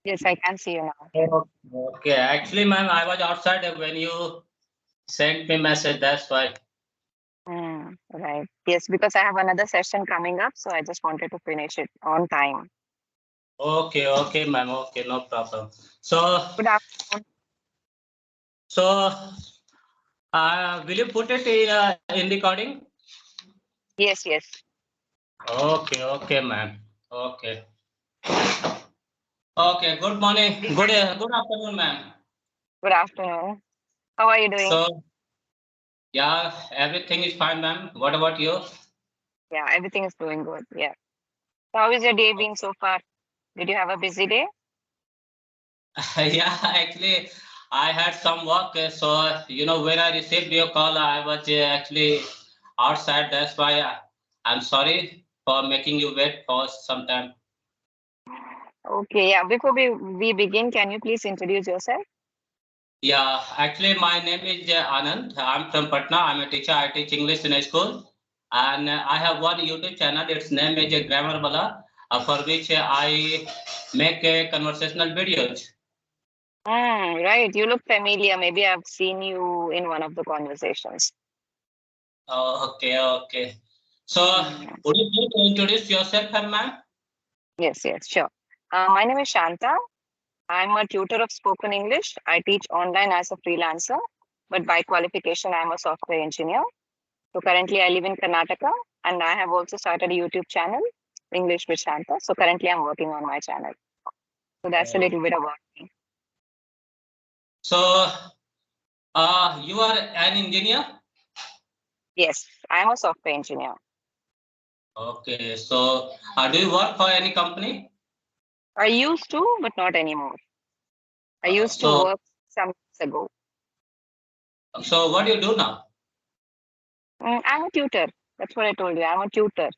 Yes, I can see you now. Okay. Actually, ma'am, I was outside when you sent me message. That's why. Right. Yes, because I have another session coming up, so I just wanted to finish it on time. Okay. Okay, ma'am. Okay, no problem. So, Good afternoon. so, will you put it in recording? Yes, yes. Okay. Okay, ma'am. Okay. Okay. Good morning. Good afternoon, ma'am. Good afternoon. How are you doing? So, yeah, everything is fine, ma'am. What about you? Yeah, everything is doing good. Yeah. So how is your day been so far? Did you have a busy day? Yeah, actually, I had some work. So, when I received your call, I was actually outside. That's why I'm sorry for making you wait for some time. Okay, yeah. Before we begin, can you please introduce yourself? Yeah, actually, my name is Anand. I'm from Patna. I'm a teacher. I teach English in a school. And I have one YouTube channel. Its name is Grammar Bala, for which I make conversational videos. Right. You look familiar. Maybe I've seen you in one of the conversations. Oh, okay, okay. So, Mm, would you please introduce yourself, ma'am? yes, yes, sure. My name is Shanta. I'm a tutor of spoken English. I teach online as a freelancer, but by qualification, I'm a software engineer. So currently, I live in Karnataka, and I have also started a YouTube channel, English with Shanta. So currently, I'm working on my channel. So that's a Oh. little bit about me. So, you are an engineer? Yes, I'm a software engineer. Okay. So, do you work for any company? I used to, but not anymore. I used to So, work some years ago. what do you do now? I'm a tutor. That's what I told you. I'm a tutor,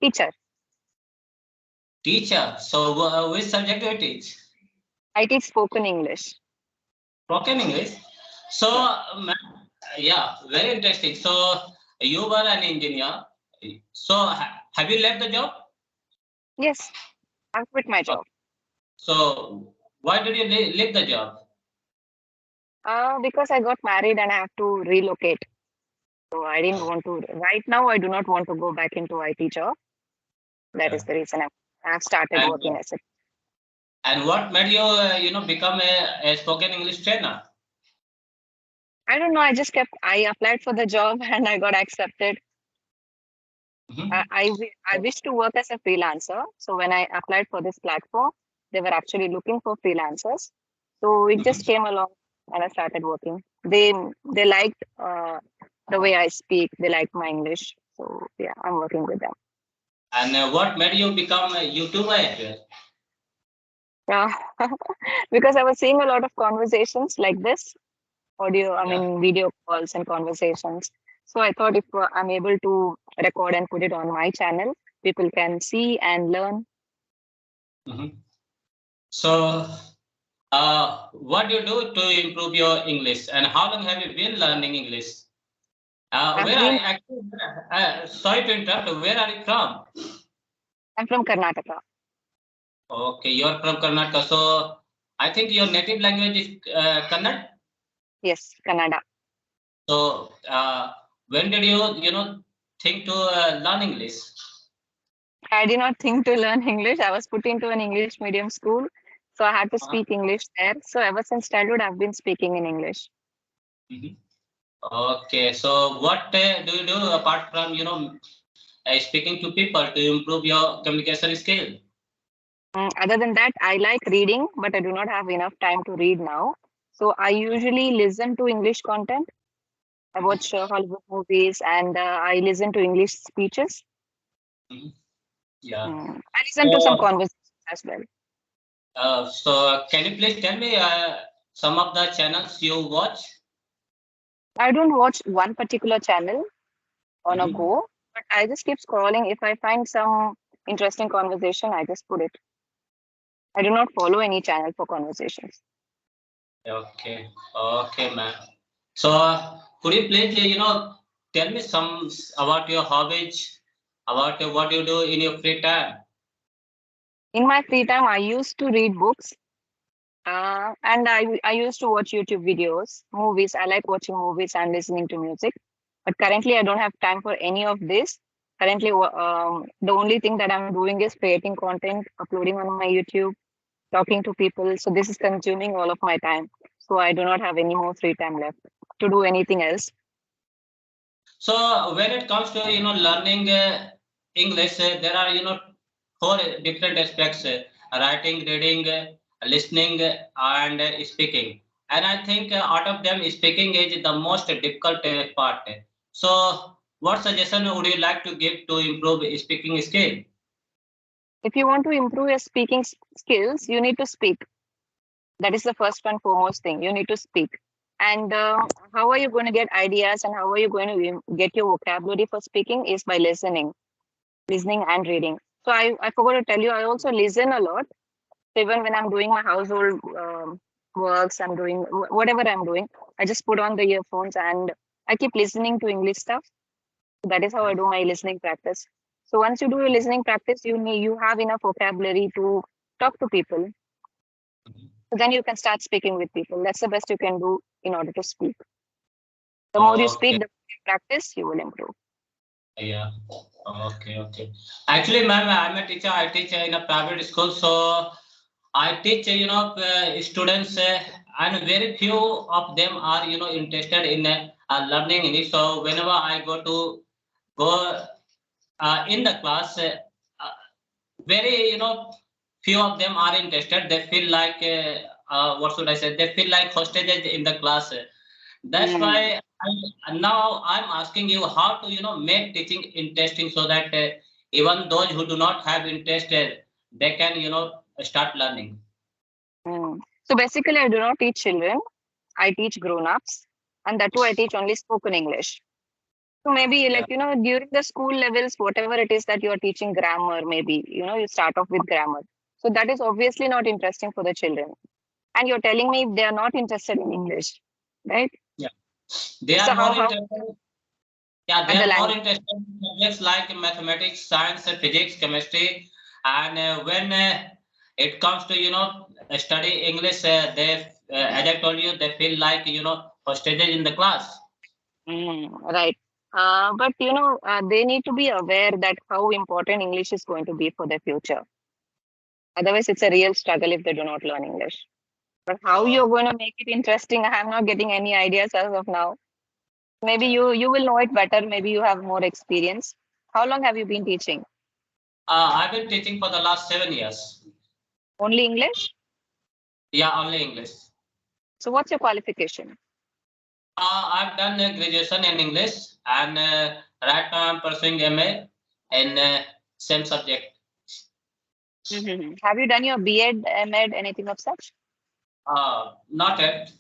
teacher. Teacher. So, which subject do you teach? I teach spoken English. Spoken English. So, Yeah. yeah, very interesting. So, you were an engineer. So, have you left the job? Yes, I've quit my Uh, job. So, why did you leave the job? Because I got married and I have to relocate. So I didn't want to. Right now, I do not want to go back into IT job. That is Yeah. the reason I've started And working as a. what made you become a spoken English trainer? I don't know. I just kept. I applied for the job and I got accepted. Mhm. I wish to work as a freelancer. So when I applied for this platform, they were actually looking for freelancers. So it just Mhm. came along and I started working. They liked the way I speak. They liked my English. So yeah, I'm working with them. And what made you become a YouTuber as well? Yeah, because I was seeing a lot of conversations like this, I Yeah. mean, video calls and conversations. So I thought if I'm able to record and put it on my channel, people can see and learn. Mhm. So, what do you do to improve your English, and how long have you been learning English? I've Where are been, you actually? Sorry to interrupt. Where are you from? I'm from Karnataka. Okay, you're from Karnataka. So, I think your native language is Kannada. Yes, Kannada. So, when did you think to learn English? I did not think to learn English. I was put into an English medium school. So I had to Uh, speak English there. So ever since childhood, I've been speaking in English. mhm. Okay, so what do you do apart from speaking to people to improve your communication skill? Other than that, I like reading, but I do not have enough time to read now. So I usually listen to English content. I Mhm. watch Hollywood movies and I listen to English speeches. Mhm. Yeah. I listen to some So, conversations as well. can you please tell me some of the channels you watch? I don't watch one particular channel on a Mhm. go, but I just keep scrolling. If I find some interesting conversation, I just put it. I do not follow any channel for conversations. Okay, okay, ma'am. So, could you please, tell me some about your hobbies, about what you do in your free time? In my free time, I used to read books. And I used to watch YouTube videos, movies. I like watching movies and listening to music. But currently, I don't have time for any of this. Currently, the only thing that I'm doing is creating content, uploading on my YouTube, talking to people. So this is consuming all of my time. So I do not have any more free time left to do anything else. So when it comes to learning English, there are four different aspects: writing, reading, listening, and speaking. And I think out of them, speaking is the most difficult part. So, what suggestion would you like to give to improve speaking skill? If you want to improve your speaking skills, you need to speak. That is the first and foremost thing. You need to speak. And how are you going to get ideas and how are you going to get your vocabulary for speaking is by listening and reading. So I forgot to tell you, I also listen a lot. Even when I'm doing my household works, I'm doing whatever I'm doing, I just put on the earphones and I keep listening to English stuff. So that is how I do my listening practice. So once you do your listening practice, you have enough vocabulary to talk to people. So then you can start speaking with people. That's the best you can do in order to speak. The more you speak, Okay. the more you practice, you will improve. Yeah. Okay. Okay. Actually, ma'am, I'm a teacher. I teach in a private school, so I teach, students, and very few of them are, interested in learning English. So whenever I go in the class, uh, very, few of them are interested. They feel like, what should I say? They feel like hostages in the class. That's Mm, why now I'm asking you how to, make teaching interesting so that even those who do not have interest, they can, start learning. mm. So basically, I do not teach children. I teach grown-ups, and that too, I teach only spoken English. So maybe Yeah. during the school levels, whatever it is that you are teaching grammar, maybe, you start off with grammar. So that is obviously not interesting for the children. And you're telling me they are not interested in English, right? Yeah. They So are more how interested. Yeah, they and the are more language? interested in subjects like mathematics, science, physics, chemistry, and when it comes to study English, as I told you, they feel like hostages in the class. Right. But they need to be aware that how important English is going to be for their future. Otherwise, it's a real struggle if they do not learn English. But how Uh, you're going to make it interesting, I'm not getting any ideas as of now. Maybe you will know it better. Maybe you have more experience. How long have you been teaching? I've been teaching for the last 7 years. Only English? Yeah, only English. So what's your qualification? I've done graduation in English, and right now I'm pursuing MA in same subject. Have you done your B.Ed, M.Ed, anything of such? Not yet,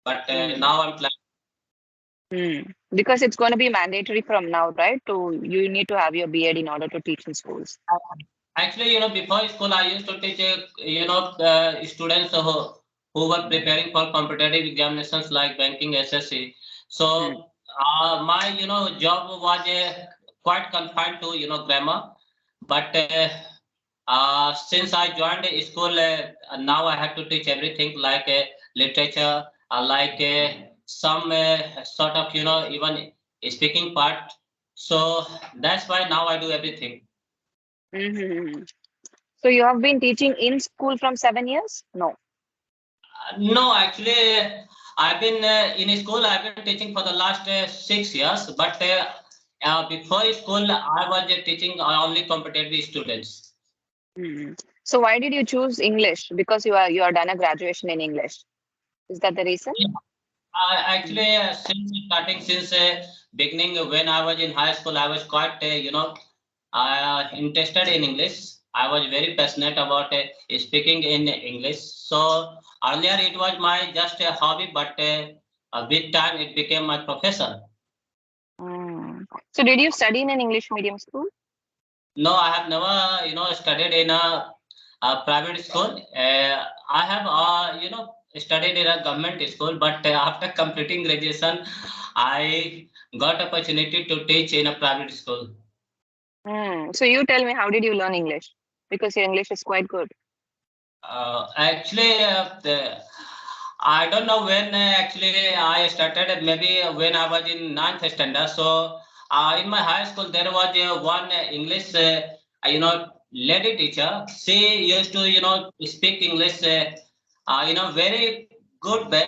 but Mm. now I'm planning. Because it's going to be mandatory from now, right? To you need to have your B.Ed in order to teach in schools. Actually, before school, I used to teach, students who were preparing for competitive examinations like banking, SSC. Mm. So, my, job was quite confined to, grammar. But since I joined the school, now I have to teach everything like literature, like some sort of, even speaking part. So that's why now I do everything. Mm-hmm. So you have been teaching in school from 7 years? No. No, actually, I've been in school. I've been teaching for the last 6 years. But before school, I was teaching only competitive students. Mm. So why did you choose English? Because you are done a graduation in English. Is that the reason? Yeah. Actually, since beginning when I was in high school, I was quite interested in English. I was very passionate about speaking in English. So earlier it was my just a hobby, but with time it became my profession. Mm. So did you study in an English medium school? No, I have never, studied in a private school. I have, studied in a government school, but after completing graduation, I got opportunity to teach in a private school. So you tell me, how did you learn English? Because your English is quite good. I don't know when actually I started. Maybe when I was in ninth standard. So in my high school there was one English, lady teacher. She used to speak English, very good way.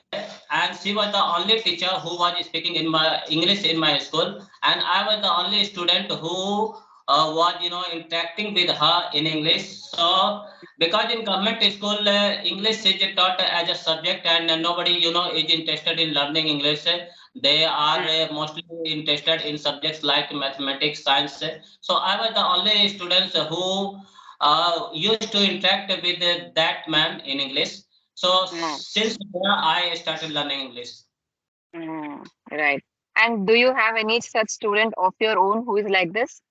And she was the only teacher who was speaking in my English in my school, and I was the only student who was interacting with her in English. So because in government school English is taught as a subject, and nobody is interested in learning English. They are mostly interested in subjects like mathematics, science. So I was the only students who used to interact with that man in English. So Mm, since there I started learning English. right. And do you have any such student of your own who is like this?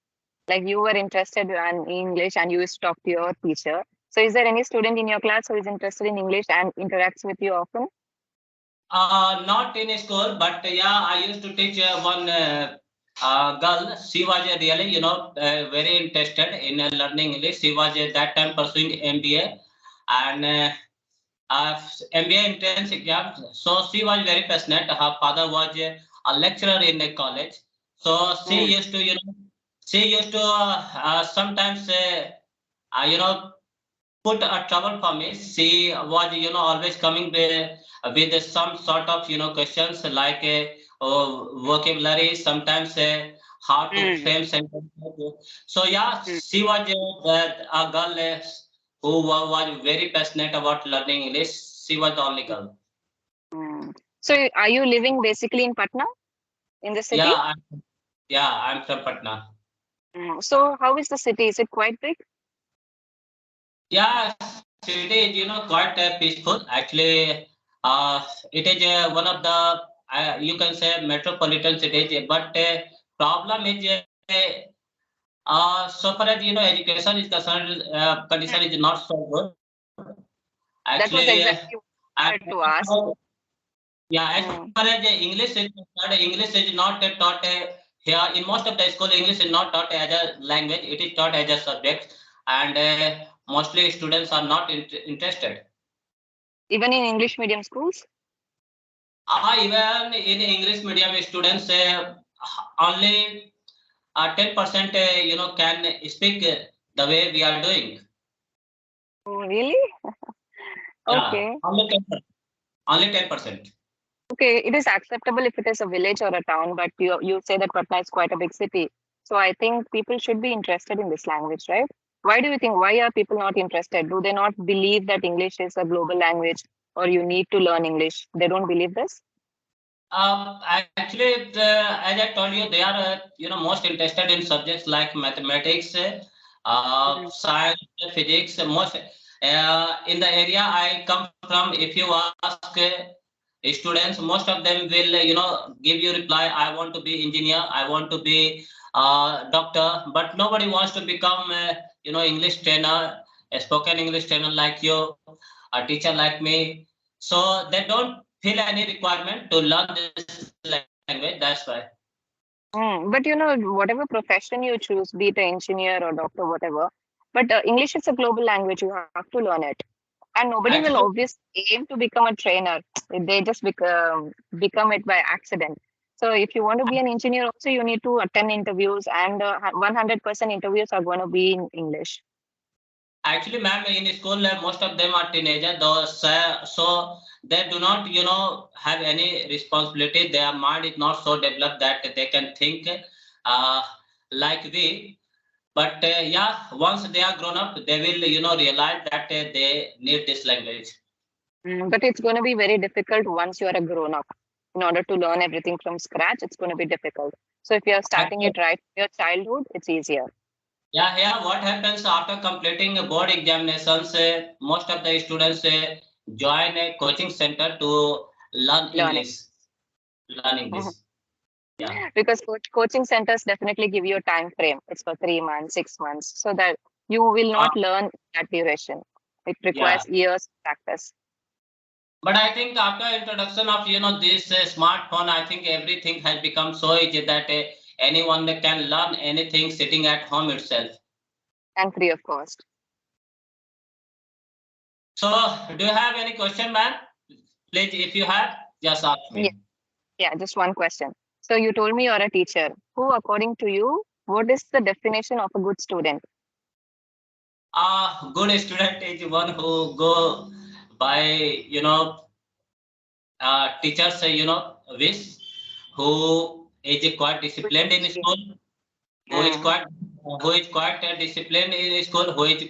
Like you were interested in English and you used to talk to your teacher. So is there any student in your class who is interested in English and interacts with you often? Not in school, but yeah, I used to teach one girl. She was really, very interested in learning English. She was that time pursuing MBA and MBA entrance exam. So she was very passionate. Her father was a lecturer in a college. So Mm, she used to sometimes, put a trouble for me. She was, always coming with some sort of, questions like vocabulary, sometimes how to mm, frame sentences. So yeah, mm, she was a girl who was very passionate about learning English. She was the only girl. mm. So are you living basically in Patna, in the city? Yeah, I'm from Patna. So how is the city? Is it quite big? Yeah, city is quite peaceful. Actually, it is one of the you can say metropolitan cities. But problem is so far as education is concerned, condition Mm. is not so good. Actually, That was exactly what and I wanted to ask. yeah, as far as Mm, English is concerned, English is not taught here in most of the school. English is not taught as a language; it is taught as a subject, and mostly students are not interested. even in English medium schools? Even in English medium, students only 10% can speak the way we are doing. Oh, really? Yeah, Okay. only 10%. Okay, it is acceptable if it is a village or a town, but you say that Patna is quite a big city. So I think people should be interested in this language, right? Why do you think, why are people not interested? Do they not believe that English is a global language or you need to learn English? They don't believe this? Actually, as I told you, they are most interested in subjects like mathematics, Mm, science, physics. Most in the area I come from, if you ask students, most of them will give you reply. I want to be engineer. I want to be doctor. But nobody wants to become English trainer, a spoken English trainer like you, a teacher like me. So they don't feel any requirement to learn this language. That's why. But whatever profession you choose, be it an engineer or doctor, whatever, but English is a global language. You have to learn it. And nobody will Actually, obviously aim to become a trainer. They just become it by accident. So if you want to be an engineer also, you need to attend interviews, and 100% interviews are going to be in English. ma'am, in school, most of them are teenagers. Those, so they do not, have any responsibility. Their mind is not so developed that they can think uh, like we. But yeah, once they are grown up, they will, realize that they need this language. But it's going to be very difficult once you are a grown up. In order to learn everything from scratch, it's going to be difficult. So if you are starting Actually, it right from your childhood, it's easier yeah. What happens after completing board examinations? Most of the students join a coaching center to learn learning. English. Learn English. Yeah, Because coaching centers definitely give you a time frame. It's for 3 months, 6 months, so that you will uh, not learn that duration. It yeah. requires years of practice. But I think after introduction of this smartphone, I think everything has become so easy that anyone can learn anything sitting at home itself. And free of cost. So, do you have any question, ma'am? Please, if you have, just ask Yeah, me. yeah, just one question. So you told me you're a teacher. Who, according to you, what is the definition of a good student? A good student is one who go by, teachers, wish, who is quite disciplined in Yeah. school, who is Mm, quite, disciplined in school, who is,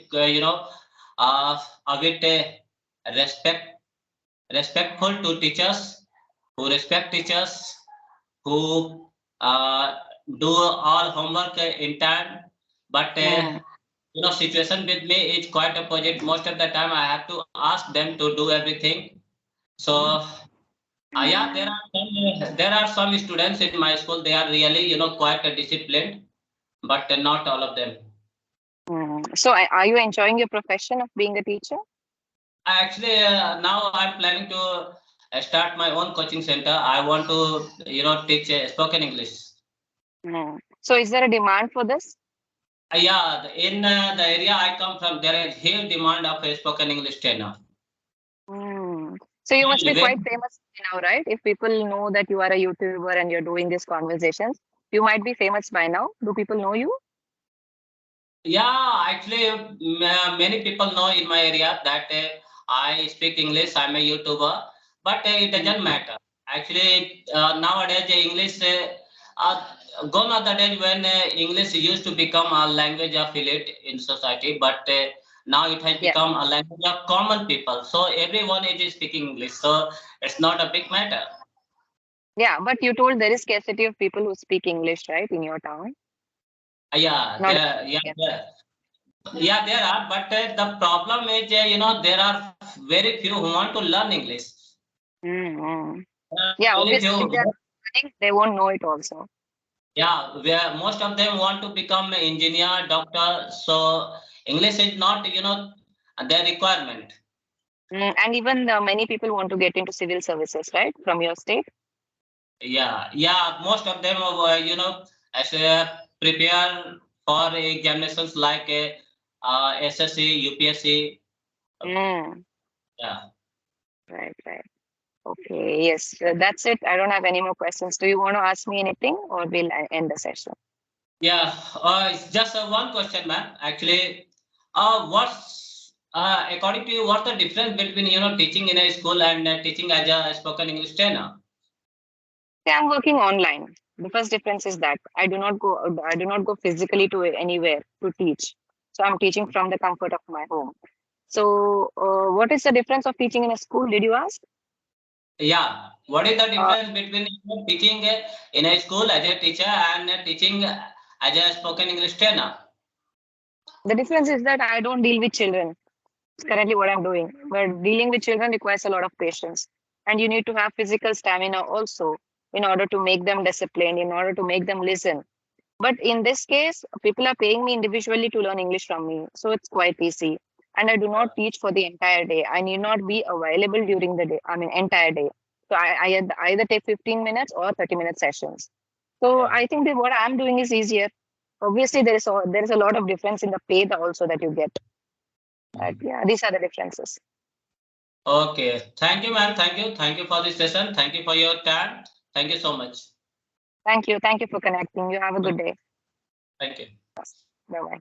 a bit respectful to teachers, who respect teachers, who uh, do all homework in time. But mm, situation with me is quite opposite. Most of the time, I have to ask them to do everything. So yeah, there are some students in my school. They are really quite disciplined, but not all of them. mm. So are you enjoying your profession of being a teacher? Actually, now I'm planning to start my own coaching center. I want to teach spoken English. Mm. So is there a demand for this? Yeah, in the area I come from, there is huge demand of a spoken English trainer. Mm. So you must be Very. quite famous by now, right? If people know that you are a YouTuber and you're doing these conversations, you might be famous by now. Do people know you? Yeah, actually, many people know in my area that I speak English. I'm a YouTuber, but it Mm. doesn't matter. Actually, nowadays English gone are the days when English used to become a language of elite in society, but now it has Yeah. become a language of common people. So everyone is speaking English. So it's not a big matter. Yeah, but you told there is scarcity of people who speak English, right, in your town? Yeah, Not yeah. there are, but the problem is, there are very few who want to learn English. Mm-hmm. Yeah, Very obviously, if few. they are learning, they won't know it also. Yeah, where most of them want to become an engineer, doctor. So English is not, their requirement. And even many people want to get into civil services, right, from your state? Yeah. Most of them, as prepare for examinations like SSC, UPSC. uh, Mm. Yeah. Right, right. Okay, yes, that's it. I don't have any more questions. Do you want to ask me anything or we'll end the session? Yeah, it's just one question, ma'am. Actually, what's according to you, what's the difference between teaching in a school and teaching as a spoken English trainer? Yeah, I'm working online. The first difference is that I do not go physically to anywhere to teach. So I'm teaching from the comfort of my home. So what is the difference of teaching in a school? Did you ask? Yeah, what is the Uh, difference between teaching in a school as a teacher and teaching as a spoken English trainer? the difference is that I don't deal with children. It's currently what I'm doing. But dealing with children requires a lot of patience. And you need to have physical stamina also in order to make them disciplined, in order to make them listen. But in this case, people are paying me individually to learn English from me. So it's quite easy. And I do not teach for the entire day. I need not be available during the day, I mean, entire day. So I either take 15 minutes or 30-minute sessions. So Yeah. I think that what I'm doing is easier. Obviously, there is a lot of difference in the pay also that you get. But yeah, these are the differences. Okay, thank you, ma'am. Thank you for this session. Thank you for your time. Thank you so much. Thank you. Thank you for connecting. You have a good day. Thank you. Bye bye.